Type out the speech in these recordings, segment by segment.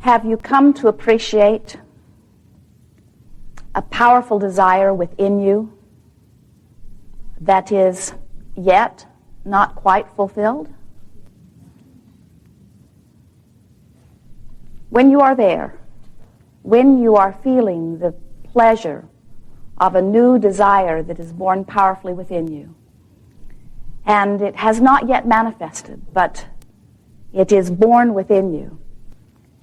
Have you come to appreciate a powerful desire within you that is yet not quite fulfilled? When you are there, when you are feeling the pleasure of a new desire that is born powerfully within you, and it has not yet manifested, but it is born within you,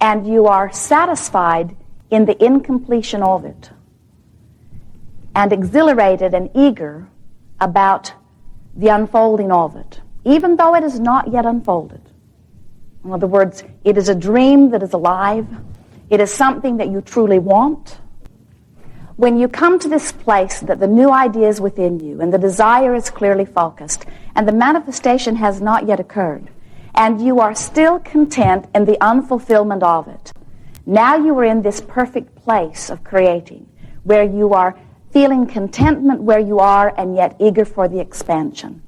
and you are satisfied in the incompletion of it, and exhilarated and eager about the unfolding of it, even though it is not yet unfolded. In other words, it is a dream that is alive. It is something that you truly want. When you come to this place that the new idea is within you, and the desire is clearly focused, and the manifestation has not yet occurred, and you are still content in the unfulfillment of it, now you are in this perfect place of creating, where you are feeling contentment where you are and yet eager for the expansion.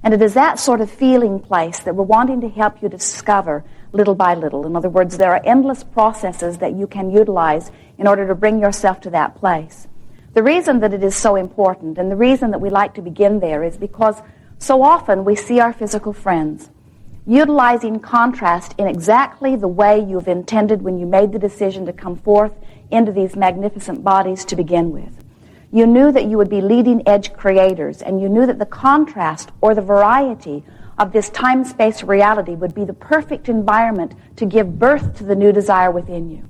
And it is that sort of feeling place that we're wanting to help you discover little by little. In other words, there are endless processes that you can utilize in order to bring yourself to that place. The reason that it is so important, and the reason that we like to begin there, is because so often we see our physical friends utilizing contrast in exactly the way you've intended when you made the decision to come forth into these magnificent bodies to begin with. You knew that you would be leading-edge creators, and you knew that the contrast or the variety of this time-space reality would be the perfect environment to give birth to the new desire within you.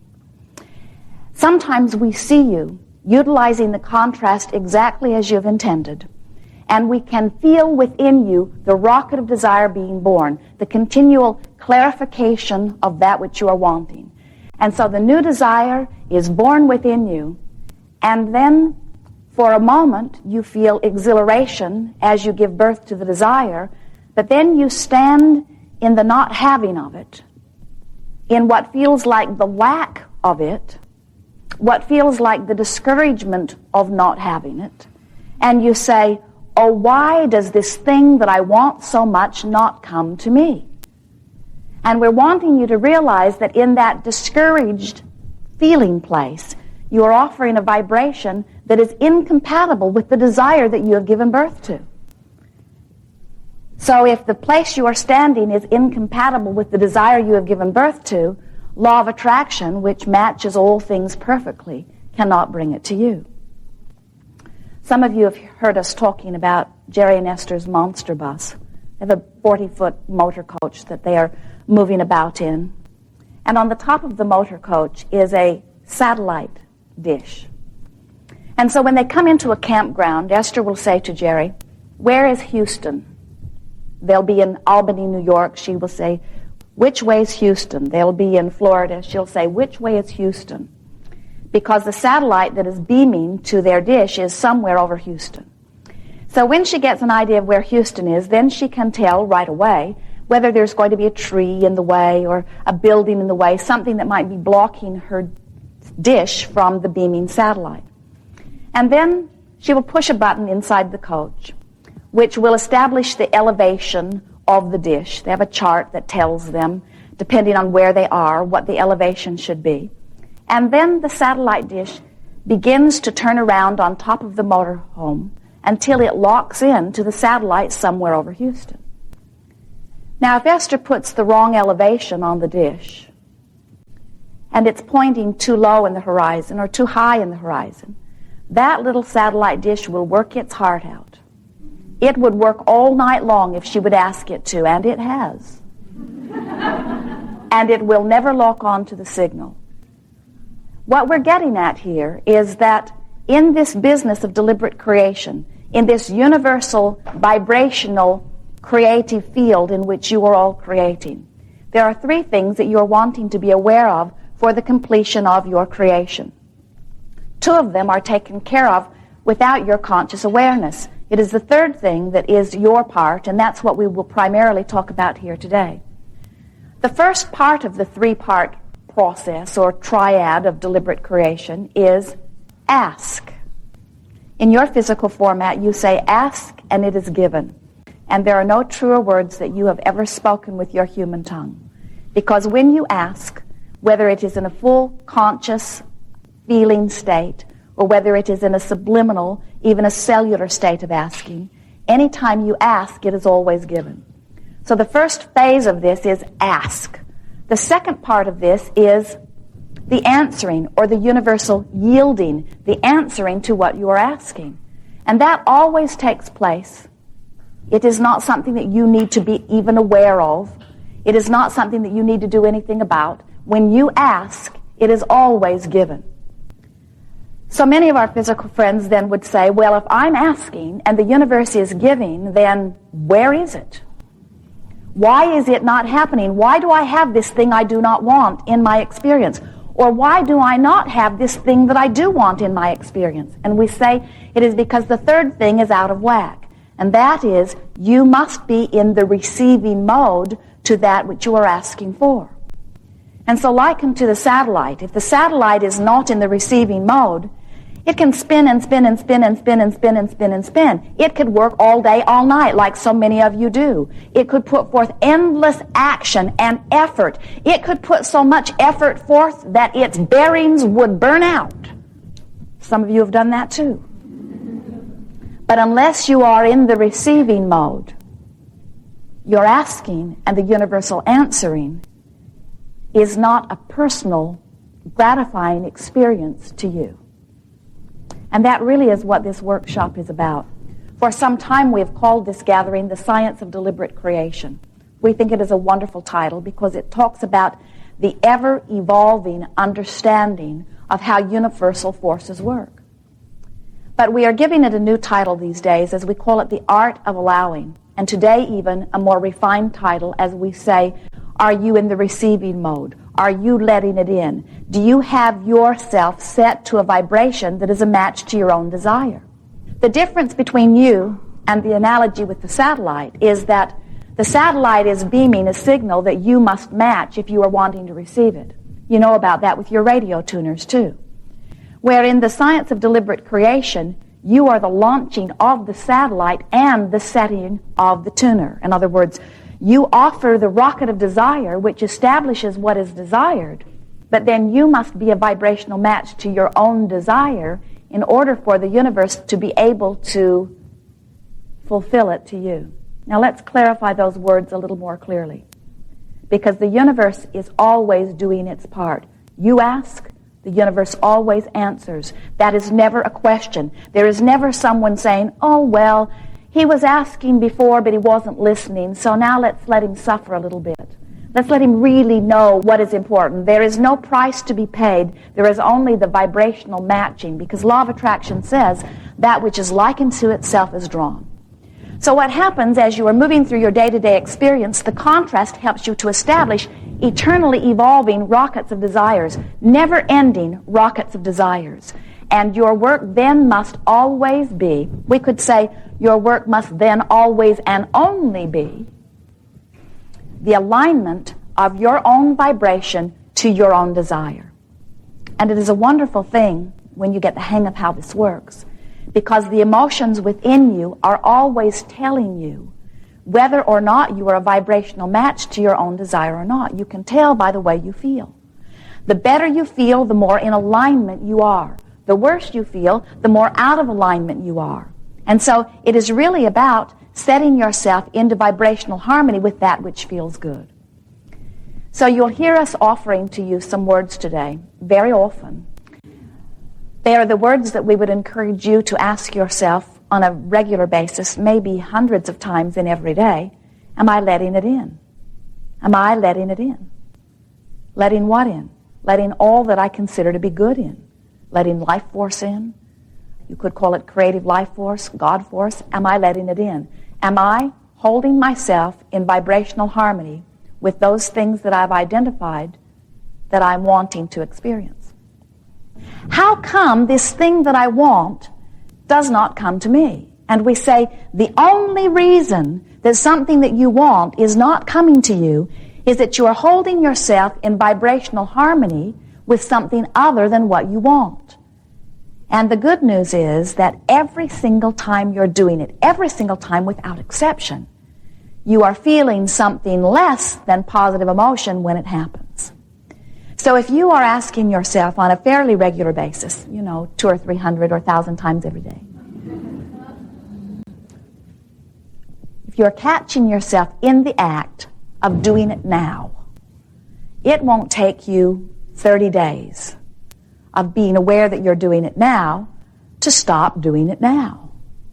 Sometimes we see you utilizing the contrast exactly as you've intended, and we can feel within you the rocket of desire being born, the continual clarification of that which you are wanting. And so the new desire is born within you, and then for a moment you feel exhilaration as you give birth to the desire, but then you stand in the not having of it, in what feels like the lack of it, what feels like the discouragement of not having it, and you say, oh, why does this thing that I want so much not come to me? And we're wanting you to realize that in that discouraged feeling place, you are offering a vibration that is incompatible with the desire that you have given birth to. So if the place you are standing is incompatible with the desire you have given birth to, law of attraction, which matches all things perfectly, cannot bring it to you. Some of you have heard us talking about Jerry and Esther's monster bus. They have a 40-foot motor coach that they are moving about in. And on the top of the motor coach is a satellite dish. And so when they come into a campground, Esther will say to Jerry, where is Houston? They'll be in Albany, New York. She will say, which way is Houston? They'll be in Florida. She'll say, which way is Houston? Because the satellite that is beaming to their dish is somewhere over Houston. So when she gets an idea of where Houston is, then she can tell right away whether there's going to be a tree in the way or a building in the way, something that might be blocking her dish from the beaming satellite. And then she will push a button inside the coach, which will establish the elevation of the dish. They have a chart that tells them, depending on where they are, what the elevation should be. And then the satellite dish begins to turn around on top of the motorhome until it locks in to the satellite somewhere over Houston. Now, if Esther puts the wrong elevation on the dish, and it's pointing too low in the horizon or too high in the horizon, that little satellite dish will work its heart out. It would work all night long if she would ask it to, and it has. And it will never lock on to the signal. What we're getting at here is that in this business of deliberate creation, in this universal, vibrational, creative field in which you are all creating, there are three things that you're wanting to be aware of for the completion of your creation. Two of them are taken care of without your conscious awareness. It is the third thing that is your part, and that's what we will primarily talk about here today. The first part of the three-part process or triad of deliberate creation is ask. In your physical format, you say, ask and it is given. And there are no truer words that you have ever spoken with your human tongue. Because when you ask, whether it is in a full conscious feeling state or whether it is in a subliminal, even a cellular state of asking, anytime you ask, it is always given. So the first phase of this is ask. The second part of this is the answering, or the universal yielding, the answering to what you are asking. And that always takes place. It is not something that you need to be even aware of. It is not something that you need to do anything about. When you ask, it is always given. So many of our physical friends then would say, well, if I'm asking and the universe is giving, then where is it? Why is it not happening? Why do I have this thing I do not want in my experience? Or why do I not have this thing that I do want in my experience? And we say it is because the third thing is out of whack. And that is, you must be in the receiving mode to that which you are asking for. And so likened to the satellite, if the satellite is not in the receiving mode, it can spin and spin and spin and spin and spin and spin and spin. It could work all day, all night, like so many of you do. It could put forth endless action and effort. It could put so much effort forth that its bearings would burn out. Some of you have done that too. But unless you are in the receiving mode, your asking and the universal answering is not a personal, gratifying experience to you. And that really is what this workshop is about. For some time we have called this gathering The Science of Deliberate Creation. We think it is a wonderful title because it talks about the ever-evolving understanding of how universal forces work. But we are giving it a new title these days as we call it The Art of Allowing. And today even a more refined title as we say, are you in the receiving mode? Are you letting it in? Do you have yourself set to a vibration that is a match to your own desire? The difference between you and the analogy with the satellite is that the satellite is beaming a signal that you must match if you are wanting to receive it. You know about that with your radio tuners too. Where in the science of deliberate creation, you are the launching of the satellite and the setting of the tuner. In other words, you offer the rocket of desire, which establishes what is desired, but then you must be a vibrational match to your own desire in order for the universe to be able to fulfill it to you. Now let's clarify those words a little more clearly, because the universe is always doing its part. You ask, the universe always answers. That is never a question. There is never someone saying, oh, well, he was asking before, but he wasn't listening, so now let's let him suffer a little bit. Let's let him really know what is important. There is no price to be paid. There is only the vibrational matching, because law of attraction says that which is likened to itself is drawn. So what happens as you are moving through your day-to-day experience, the contrast helps you to establish eternally evolving rockets of desires, never-ending rockets of desires. And your work then must always be, we could say, your work must then always and only be the alignment of your own vibration to your own desire. And it is a wonderful thing when you get the hang of how this works, because the emotions within you are always telling you whether or not you are a vibrational match to your own desire or not. You can tell by the way you feel. The better you feel, the more in alignment you are. The worse you feel, the more out of alignment you are. And so it is really about setting yourself into vibrational harmony with that which feels good. So you'll hear us offering to you some words today, very often. They are the words that we would encourage you to ask yourself on a regular basis, maybe hundreds of times in every day, am I letting it in? Am I letting it in? Letting what in? Letting all that I consider to be good in. Letting life force in. You could call it creative life force, God force. Am I letting it in? Am I holding myself in vibrational harmony with those things that I've identified that I'm wanting to experience? How come this thing that I want does not come to me? And we say the only reason that something that you want is not coming to you is that you are holding yourself in vibrational harmony with something other than what you want. And the good news is that every single time you're doing it, every single time without exception, you are feeling something less than positive emotion when it happens. So if you are asking yourself on a fairly regular basis, 200 or 300 or 1,000 times every day, if you're catching yourself in the act of doing it now, it won't take you 30 days of being aware that you're doing it now to stop doing it now.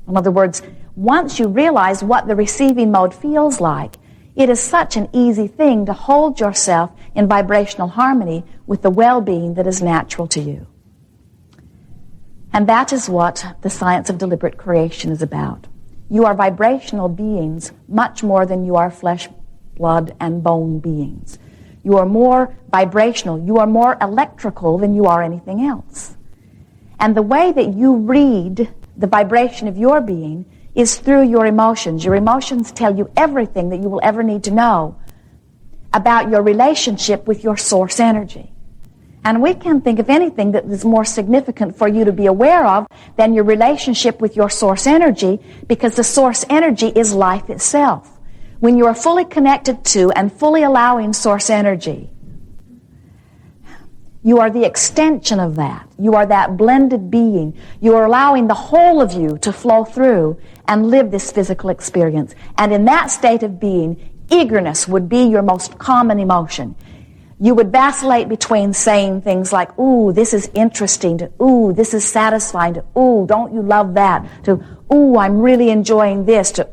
In other words, once you realize what the receiving mode feels like, it is such an easy thing to hold yourself in vibrational harmony with the well-being that is natural to you. And that is what the science of deliberate creation is about. You are vibrational beings much more than you are flesh, blood, and bone beings. You are more vibrational. You are more electrical than you are anything else. And the way that you read the vibration of your being is through your emotions. Your emotions tell you everything that you will ever need to know about your relationship with your source energy. And we can't think of anything that is more significant for you to be aware of than your relationship with your source energy, because the source energy is life itself. When you are fully connected to and fully allowing source energy, you are the extension of that. You are that blended being. You are allowing the whole of you to flow through and live this physical experience. And in that state of being, eagerness would be your most common emotion. You would vacillate between saying things like, ooh, this is interesting, to, ooh, this is satisfying, to, ooh, don't you love that, to, ooh, I'm really enjoying this, to,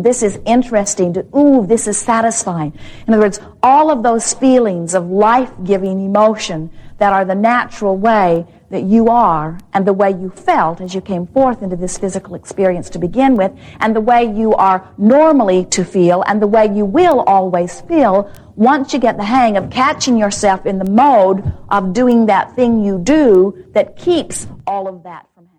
this is interesting, to, ooh, this is satisfying. In other words, all of those feelings of life-giving emotion that are the natural way that you are and the way you felt as you came forth into this physical experience to begin with, and the way you are normally to feel and the way you will always feel once you get the hang of catching yourself in the mode of doing that thing you do that keeps all of that from happening.